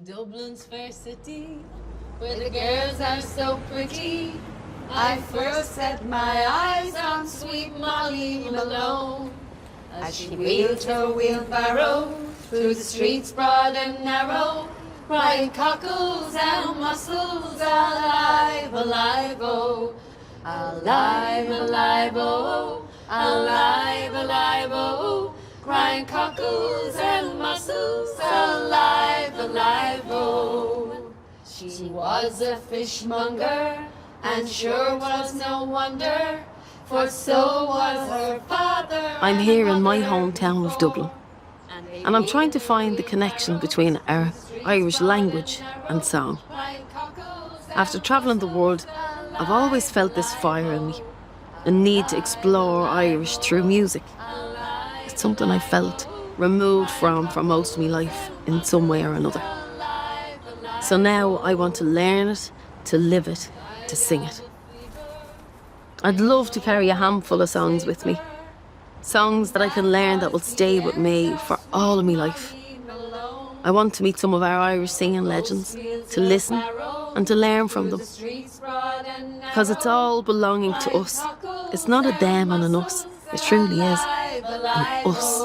Dublin's fair city, where the girls are so pretty, I first set my eyes on sweet Molly Malone. As she wheeled her wheelbarrow through the streets broad and narrow, crying cockles and mussels, alive, alive, oh, alive, alive, oh, alive, alive, oh, crying cockles and mussels, alive, alive, oh. She was a fishmonger, and sure was no wonder, for so was her father. I'm here in my hometown of Dublin, and I'm trying to find the connection between our Irish language and song. After travelling the world, I've always felt this fire in me, a need to explore Irish through music. It's something I felt removed from for most of my life in some way or another. So now I want to learn it, to live it, to sing it. I'd love to carry a handful of songs with me. Songs that I can learn that will stay with me for all of my life. I want to meet some of our Irish singing legends, to listen and to learn from them. Because it's all belonging to us. It's not a them and an us. It truly is an us.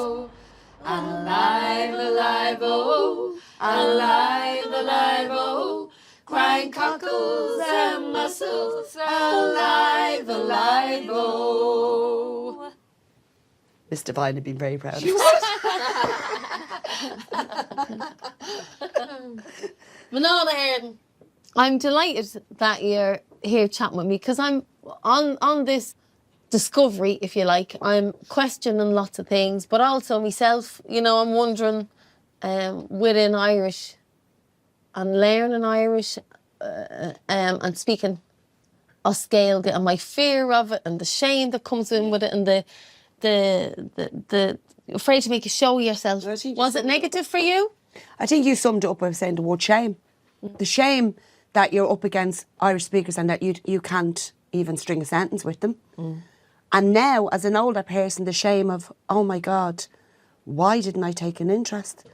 Alive, alive, oh, alive, alive, oh, crying cockles and mussels, alive, alive, oh. Miss Devine had been very proud of us. Manana Hearn, I'm delighted that you're here chatting with me because I'm on this discovery, if you like. I'm questioning lots of things, but also myself, I'm wondering within Irish and learning Irish and speaking nGael and my fear of it and the shame that comes in with it and the afraid to make a show of yourself. Was it negative for you? I think you summed it up by saying the word shame. The shame that you're up against Irish speakers and that you can't even string a sentence with them. And now, as an older person, the shame of, oh my God, why didn't I take an interest?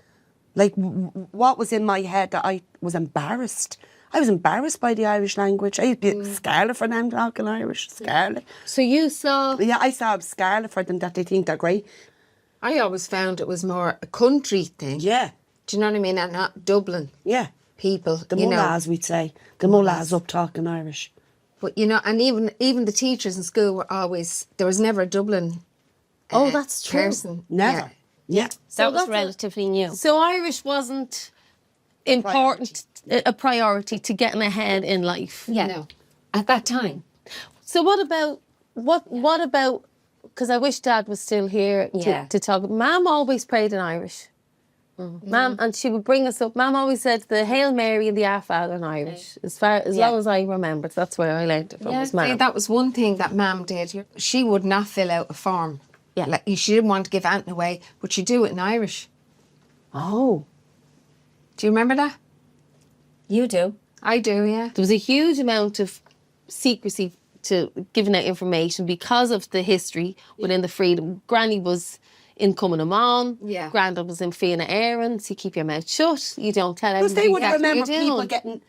Like, what was in my head that I was embarrassed? I was embarrassed by the Irish language. I used to be scarlet for them talking Irish, scarlet. So you saw... Yeah, I saw scarlet for them that they think they're great. I always found it was more a country thing. Yeah. Do you know what I mean? And not Dublin. Yeah. People, The mullahs, we'd say. The mullahs up talking Irish. But, and even the teachers in school were always... There was never a Dublin Oh, that's true. person. Never. Yeah. So That was relatively new. So Irish wasn't important, a priority to getting ahead in life. Yeah. No. At that time. So what about? Because I wish Dad was still here to talk. Mum always prayed in Irish. Mum, and she would bring us up. Mum always said the Hail Mary and the Our Father in Irish. As long as I remembered, that's where I learned it from. Was Mum. That was one thing that Mam did. She would not fill out a form. Yeah. Like, she didn't want to give anything away, but she'd do it in Irish. Oh, Do you remember that? You do. I do, yeah. there was a huge amount of secrecy to giving out information because of the history within the freedom. Granny was in Cumann Amon. Yeah. Grandad was in Fianna Éireann. So you keep your mouth shut. You don't tell Because everybody they would what remember you're people doing. getting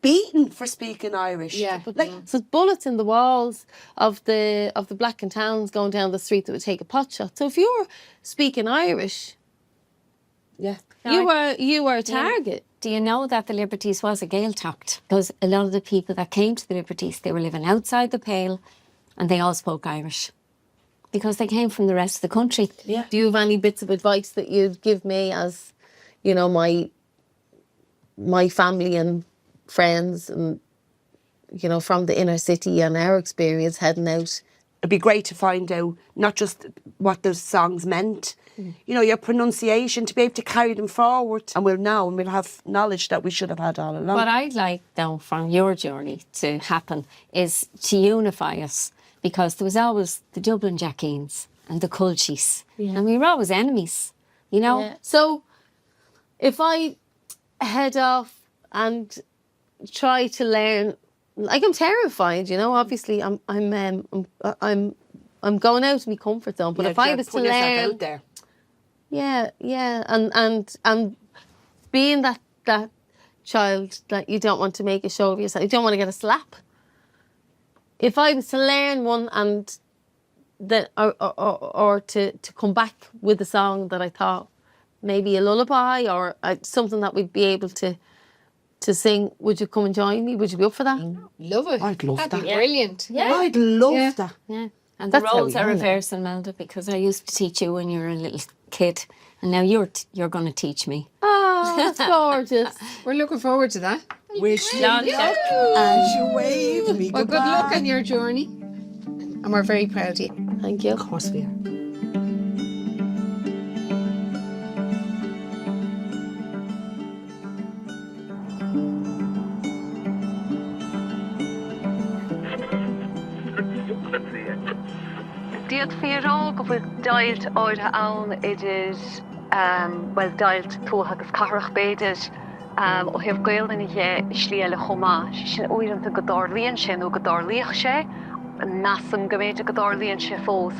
beaten for speaking Irish. Yeah. Like, So bullets in the walls of the black and tans going down the street that would take a pot shot. So if you were speaking Irish, yeah. you were a target. Do you know that the Liberties was a Gaeltacht? Because a lot of the people that came to the Liberties, they were living outside the Pale and they all spoke Irish. Because they came from the rest of the country. Yeah. Do you have any bits of advice that you'd give me as, my family and friends and, from the inner city and our experience heading out? It'd be great to find out not just what those songs meant, your pronunciation, to be able to carry them forward. And we'll know and we'll have knowledge that we should have had all along. What I'd like, though, from your journey to happen is to unify us. Because there was always the Dublin Jackeens and the Culchies. Yeah. And we were always enemies, Yeah. So if I head off and try to learn, like, I'm terrified, obviously I'm going out of my comfort zone. But if I was to learn out there. Yeah, and being that child that you don't want to make a show of yourself. You don't want to get a slap. If I was to learn one and then or to come back with a song that I thought maybe a lullaby or something that we'd be able to sing, would you come and join me? Would you be up for that? Love it. I'd love That'd be that. brilliant. Yeah. I'd love that. Yeah. And That's the how roles we are are now. reversed, Imelda, because I used to teach you when you were a little kid, and now you're going to teach me. Oh, that's gorgeous. We're looking forward to that. Wish me Long luck time. as you wave me Well, goodbye. good luck on your journey. And we're very proud of you. Thank you. Of course we are. Diolch fíoró go bhfuil dailt áire ann idir well dailt tóth agus carach beidir ó heh gael in ihe slíile chomá sin uiranta go darlíonn sin ó go darlíoch sé nasam go méidir go darlíonn sé fós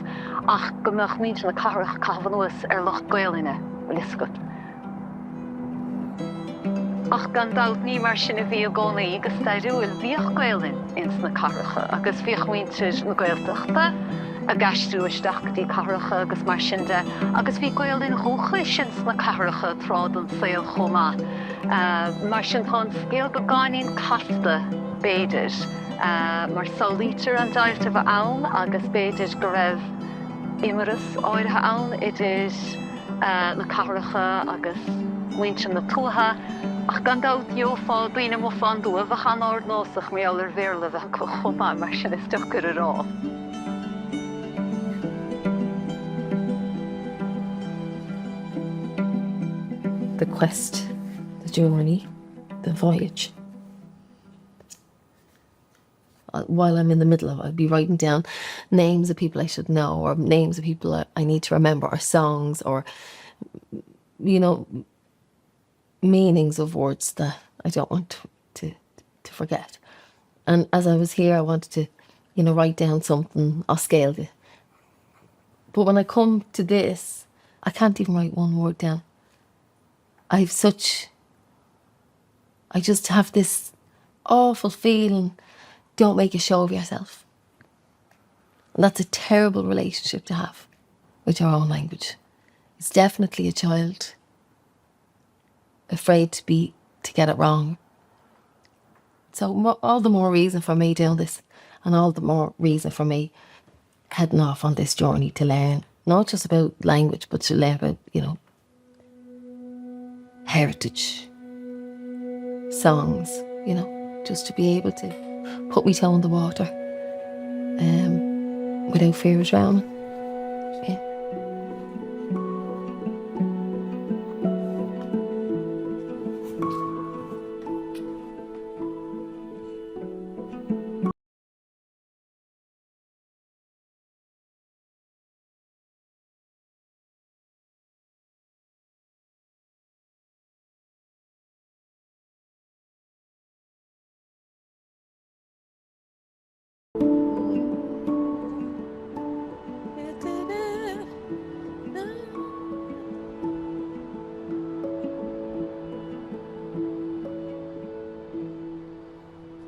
ach go meach míid na carach cahanúas loch gaeline liscut. Ach gan dalt ní mar sin a bhí a gcónaí agus staidúil bhíoch gaelin ins na caracha agus bhíoch muintir na gaeltachta a gasú isteachtaí caracha agus mar sin de agus bhí gaelin hócha sin na caracha trád an saoil chomá. Mar sin tá scéal go gáinín casta béidir mar solítar an dairta bh ann agus béidir go raibh imaras áirithe ann idir na caracha agus muintir na tútha ach gan dát fáil bína mo fan dú bh chan áir nósach mé allar bhéirla bheith go chomá mar sin is tuchar a rá. The quest, the journey, the voyage. While I'm in the middle of it, I'd be writing down names of people I should know or names of people I need to remember or songs or, you know, meanings of words that I don't want to forget. And as I was here, I wanted to, you know, write down something on scale. But when I come to this, I can't even write one word down. I just have this awful feeling, don't make a show of yourself. And that's a terrible relationship to have with your own language. It's definitely a child afraid to get it wrong. So all the more reason for me doing this and all the more reason for me heading off on this journey to learn, not just about language, but to learn about, you know, heritage, songs, you know, just to be able to put my toe in the water without fear of drowning. Yeah.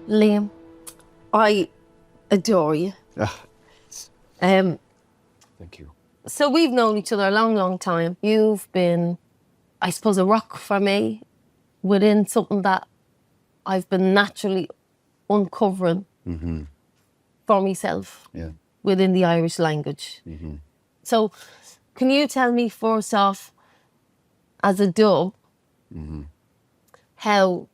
Liam, I adore you. Thank you. So we've known each other a long, long time. You've been, I suppose, a rock for me within something that I've been naturally uncovering for myself within the Irish language. So can you tell me first off, as a dub, how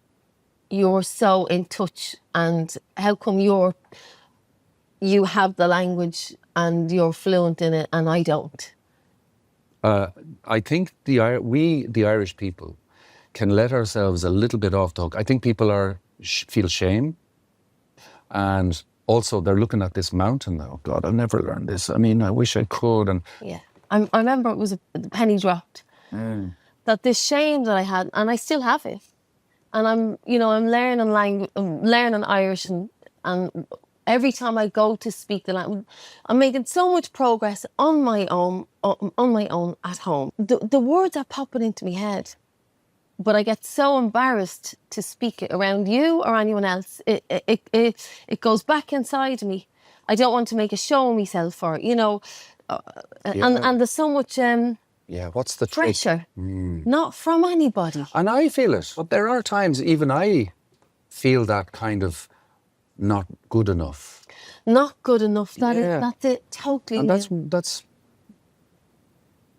you're so in touch and how come you have the language and you're fluent in it and I don't? I think the Irish people can let ourselves a little bit off the hook. I think people feel shame, and also they're looking at this mountain now. God, I'll never learn this. I mean, I wish I could. And yeah, I remember it was a penny dropped. That this shame that I had, and I still have it. And I'm learning language, learning Irish, and every time I go to speak the language, I'm making so much progress on my own at home. The words are popping into my head, but I get so embarrassed to speak it around you or anyone else. It goes back inside me. I don't want to make a show of myself, or and there's so much what's the trick? pressure, not from anybody. And I feel it, but there are times even I feel that kind of not good enough. Not good enough. Yeah. That's it. Totally. And new. that's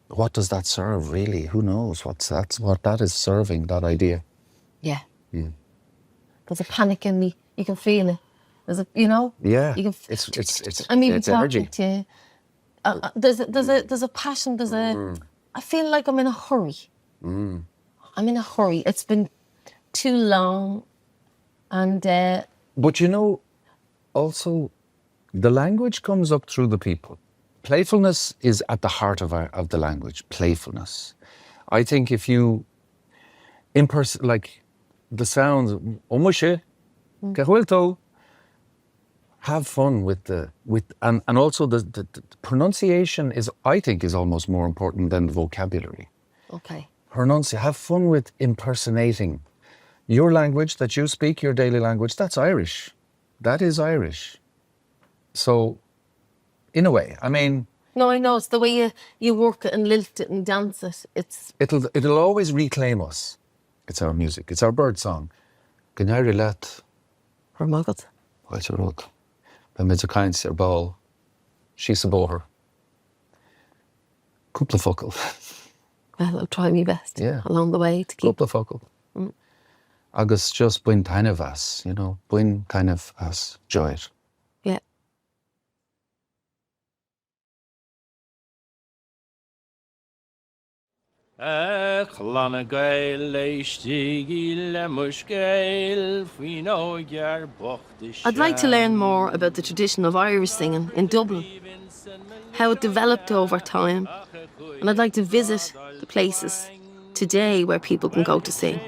what does that serve really? Who knows what that is serving, that idea. Yeah. There's a panic in me. You can feel it. There's a, you can. It's I'm even it's talking energy. to you. There's a passion. I feel like I'm in a hurry. I'm in a hurry. It's been too long, and. But also, the language comes up through the people. Playfulness is at the heart of the language. Playfulness. I think if you, like the sounds, have fun with and also the pronunciation I think is almost more important than the vocabulary. Okay. Have fun with impersonating your language that you speak, your daily language. That's Irish. That is Irish. So, in a way, I mean. No, I know, it's the way you work it and lilt it and dance it. It'll always reclaim us. It's our music. It's our bird song. Gynnairi let. Hermagad. What's your road? Ben mid a kaint ball. She's a boher. Couple of focal. Well, I'll try my best. Yeah. Along the way to keep. Couple of focal. Agus just buin kind of as, buin kind of as joy. Yeah. I'd like to learn more about the tradition of Irish singing in Dublin, how it developed over time, and I'd like to visit the places today where people can go to sing.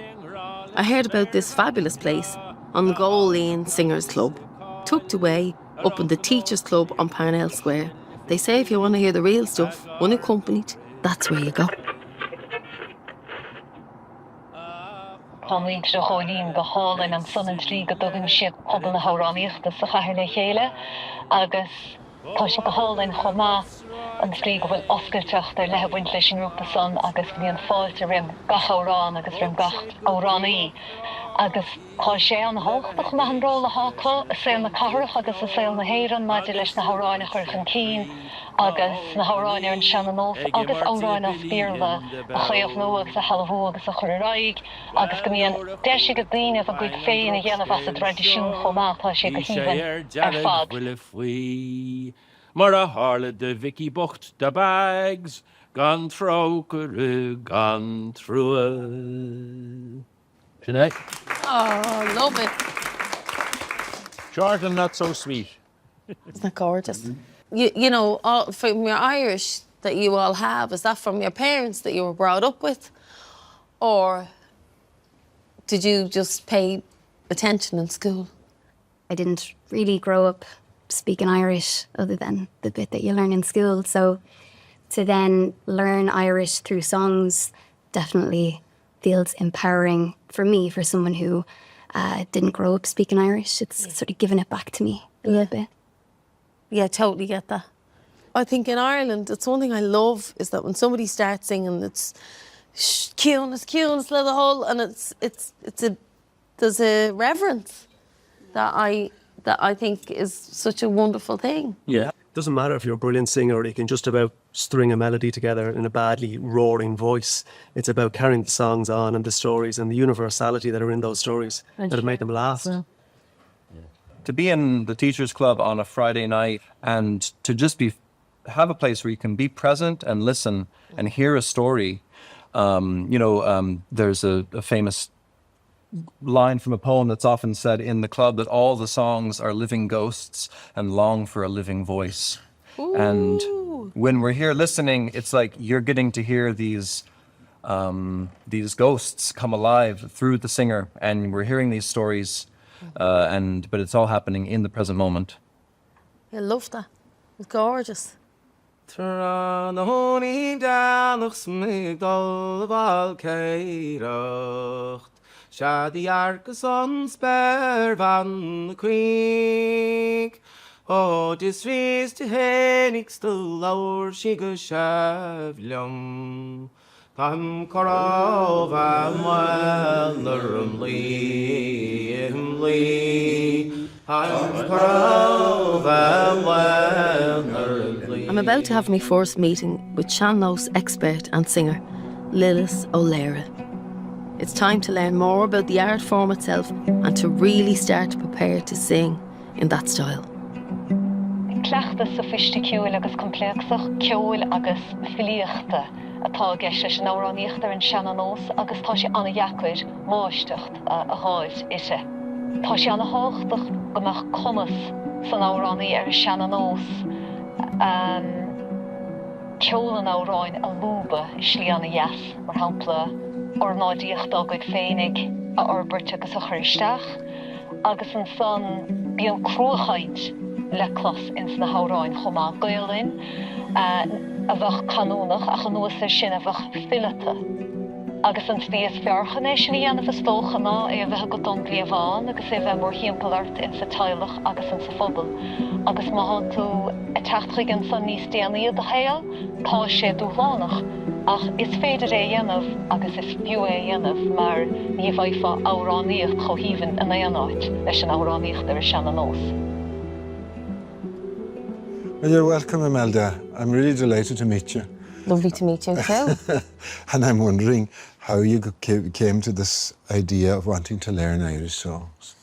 I heard about this fabulous place on the nGael Singers Club, tucked away up in the Teachers Club on Parnell Square. They say if you want to hear the real stuff, unaccompanied, that's where you go. Táimid de Cholín go hálainn an son an trí go dogann siad pobl na hauráníochtas sa chathair le chéile, agus tá sin go hálainn chomá an trí go bhfuil oscailteach ar lethe bhaint leis an rúpa son, agus go bhíon fáilte rim gach árán agus rim gach óránaí. Agus tá sé an háchtach na an róla hácha, a saoil na carach agus a saoil na héireann maidir leis na hauráin a chuirchan cín, agus na hauráin ar an seananós, agus óráin a spíorla a chéamh nó agus a halahú agus a chur raig, agus go míon deise go daoine a gcuid féin a dhéanamh as a tradiisiún chomá tá sé go híomhann ar fad. Mar a hála de Vicky Bocht de bags, gan trócuru, gan trua. Sinead? Oh, love it. Jordan, not so sweet. Isn't that gorgeous? From your Irish that you all have, is that from your parents that you were brought up with? Or did you just pay attention in school? I didn't really grow up speaking Irish other than the bit that you learn in school. So to then learn Irish through songs definitely feels empowering for me, for someone who didn't grow up speaking Irish. It's sort of giving it back to me a little bit. Yeah, totally get that. I think in Ireland, it's one thing I love is that when somebody starts singing, it's cune, it's the whole, and there's a reverence that I think is such a wonderful thing. Yeah. It doesn't matter if you're a brilliant singer or you can just about string a melody together in a badly roaring voice. It's about carrying the songs on and the stories and the universality that are in those stories that have made them last. Yeah. To be in the Teachers Club on a Friday night and to just have a place where you can be present and listen and hear a story. There's a famous line from a poem that's often said in the club that all the songs are living ghosts and long for a living voice. Ooh. And when we're here listening, it's like you're getting to hear these ghosts come alive through the singer, and we're hearing these stories, but it's all happening in the present moment. I love that. It's gorgeous. Tran honi danach smig dol val keiracht. Shadi arcus on spare van the creek. Oh, dis ries to henig still our shiga shavlum. Tam korov am well nurum lee. Tam korov am well nurum lee. I'm about to have my first meeting with Sean-Nós expert and singer, Lillis O'Leary. It's time to learn more about the art form itself and to really start to prepare to sing in that style. Cleachta sophisticiúil agus complexach, ceúil agus filíochta atá geiste an áráníochtar an Sean-Nós agus tá sé anna dheacúir máisteacht a háid ise. Tá sé anna háchtach gomach conas san áránaí ar Sean-Nós. Ceúil an áráin a lúba slí anna yes mar hampla or nádíocht agad féinnig a orbert agus a christeach, agus an son bí an cruachaid le clas ins na háráin chomá gaelin, a bheith canúnach a chanúas sin a bheith fillete. Agus an stíos fearchanéis sin dhéanamh stóchaná a bheith go don bliamháin agus é bheith mór híompelart in sa teilech agus in sa phobal. Agus má tú a teachtrigan san níos déanaíad a héal, tá sé dúlánach. Ach is féidir é dhéanamh agus is fiú é dhéanamh mar ní bhaidfa áráníocht chohíhann in éanáid leis an áráníocht ar Sean-Nós. Well, you're welcome, Imelda. I'm really delighted to meet you. Lovely to meet you too. And I'm wondering how you came to this idea of wanting to learn Irish songs.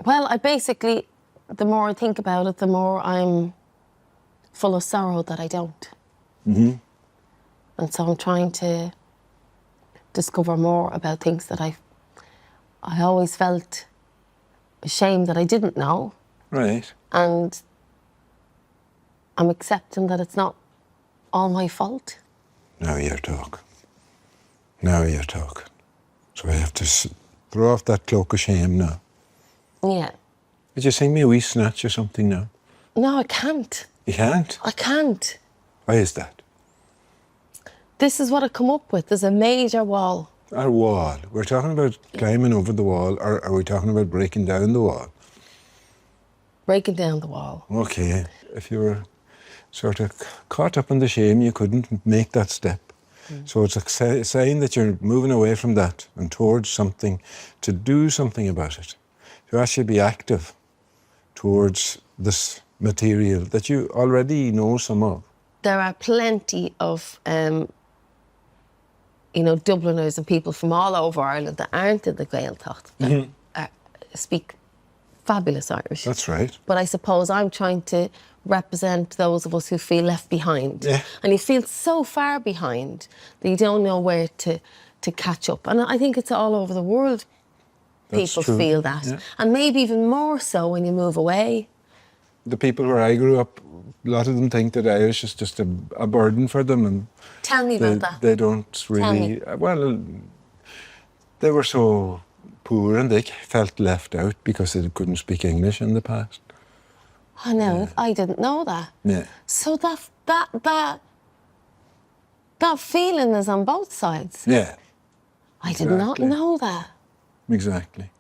Well, the more I think about it, the more I'm full of sorrow that I don't. Mm-hmm. And so I'm trying to discover more about things that I always felt ashamed that I didn't know. Right. And I'm accepting that it's not all my fault. Now you're talking. Now you're talking. So I have to throw off that cloak of shame now. Yeah. Could you sing me a wee snatch or something now? No, I can't. You can't? I can't. Why is that? This is what I come up with. There's a major wall. Our wall. We're talking about climbing over the wall, or are we talking about breaking down the wall? Breaking down the wall. Okay. If you were sort of caught up in the shame, you couldn't make that step. So it's a sign that you're moving away from that and towards something, to do something about it. To actually be active towards this material that you already know some of. There are plenty of Dubliners and people from all over Ireland that aren't in the Gaeltacht that speak fabulous Irish. That's right. But I suppose I'm trying to represent those of us who feel left behind. Yeah. And you feel so far behind that you don't know where to catch up. And I think it's all over the world. That's People true. feel that. Yeah. And maybe even more so when you move away. The people where I grew up, a lot of them think that Irish is just a burden for them, and Tell me about that. they don't really. Well, they were so poor and they felt left out because they couldn't speak English in the past. I know. I didn't know that. Yeah. So that feeling is on both sides. Yeah. I did not know that. Exactly.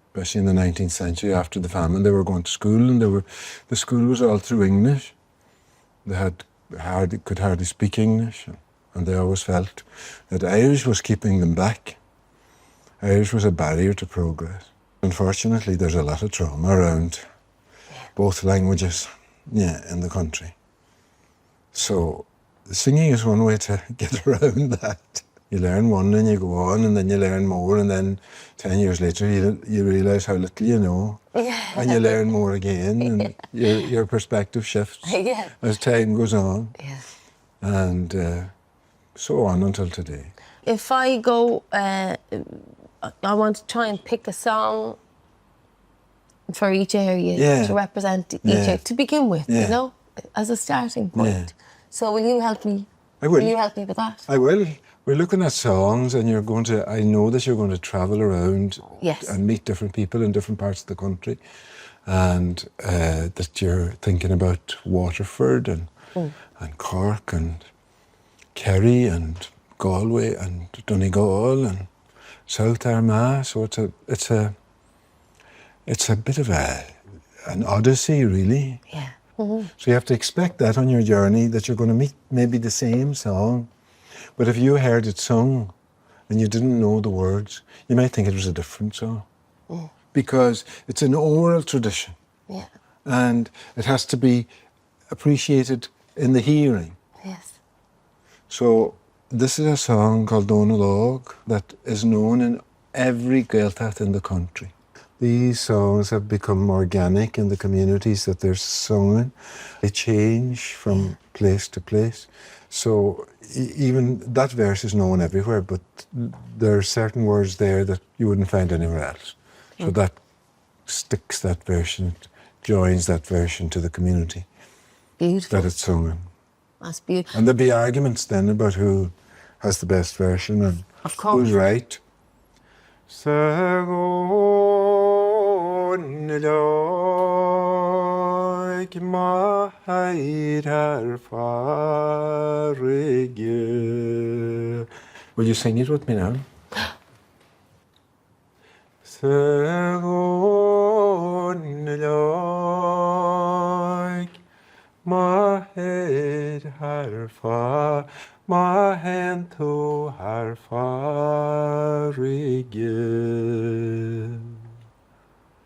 Especially in the 19th century, after the famine, they were going to school, and the school was all through English. They could hardly speak English, and they always felt that Irish was keeping them back. Irish was a barrier to progress. Unfortunately, there's a lot of trauma around both languages, in the country. So singing is one way to get around that. You learn one and you go on, and then you learn more, and then 10 years later you realise how little you know. Yeah. And you learn more again, and your perspective shifts as time goes on. Yeah. And so on until today. If I go, I want to try and pick a song for each area to represent each area, to begin with, as a starting point. Yeah. So will you help me? I will. Will you help me with that? I will. We're looking at songs, and I know that you're going to travel around and meet different people in different parts of the country, and that you're thinking about Waterford and and Cork and Kerry and Galway and Donegal and South Armagh. So it's a bit of an odyssey, really. Yeah. So you have to expect that on your journey, that you're going to meet maybe the same song. But if you heard it sung and you didn't know the words, you might think it was a different song. Because it's an oral tradition. Yeah. And it has to be appreciated in the hearing. Yes. So this is a song called Donalog that is known in every Gaeltacht in the country. These songs have become organic in the communities that they're sung in. They change from place to place. So even that verse is known everywhere, but there are certain words there that you wouldn't find anywhere else. So that sticks that version, joins that version to the community Beautiful. that it's sung in. That's beautiful. And there'll be arguments then about who has the best version and Of course. who's right. Will you sing it with me now? My head har far, my hand to har farige.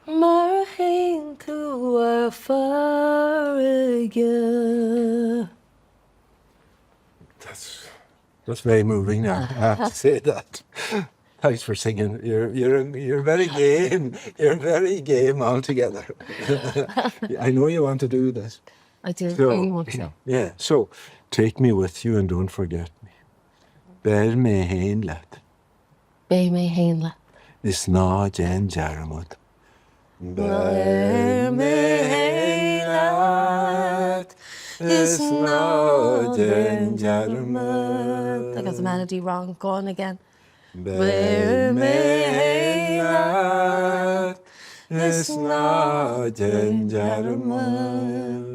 Mar hain to our farige. That's very moving now. I have to say that. Thanks for singing. You're very game. You're very game altogether. I know you want to do this. I do So, really want to. Yeah. So take me with you and don't forget me. Bear me hain lat. Bé mé héinle. Is ná Jen Jaramut. Bear me hain lat. Is ná Jen Jaramut. I got the melody wrong. Go on again. Bear me hain lat. Is ná Jen Jaramut.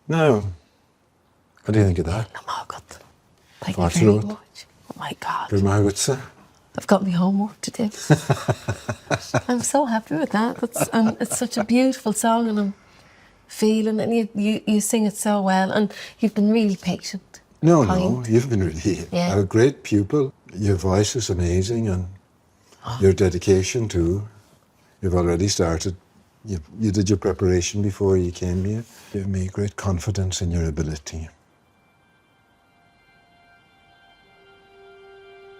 Now, what do you think of that? Oh, God. Thank What's you very wrote? much. Oh, my God. Good Margaret's. I've got my homework to do. I'm so happy with that. It's such a beautiful song, and I'm feeling, and you sing it so well, and you've been really patient. No, kind. you've been really Yeah. a great pupil. Your voice is amazing, and your dedication too. You've already started. You did your preparation before you came here. You gave me great confidence in your ability.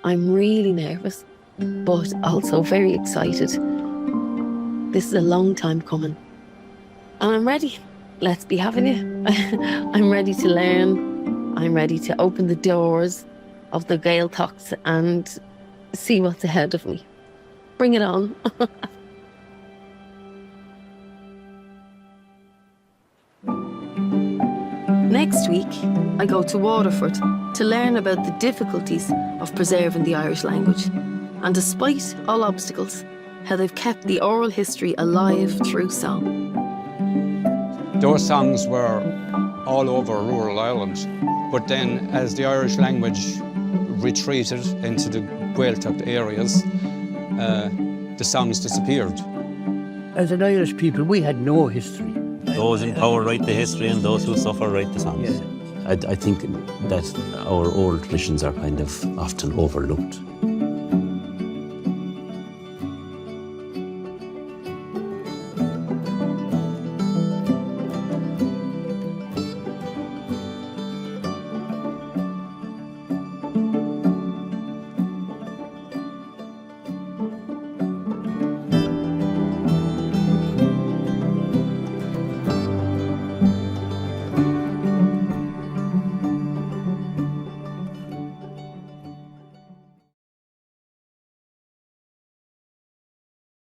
I'm really nervous, but also very excited. This is a long time coming. And I'm ready. Let's be having it. I'm ready to learn. I'm ready to open the doors of the Gaeltachts and see what's ahead of me. Bring it on. Next week, I go to Waterford to learn about the difficulties of preserving the Irish language, and despite all obstacles, how they've kept the oral history alive through song. Those songs were all over rural Ireland, but then as the Irish language retreated into the Gaeltacht areas, the songs disappeared. As an Irish people, we had no history. Those in power write the history and those who suffer write the songs. Yeah. I think that our old traditions are kind of often overlooked.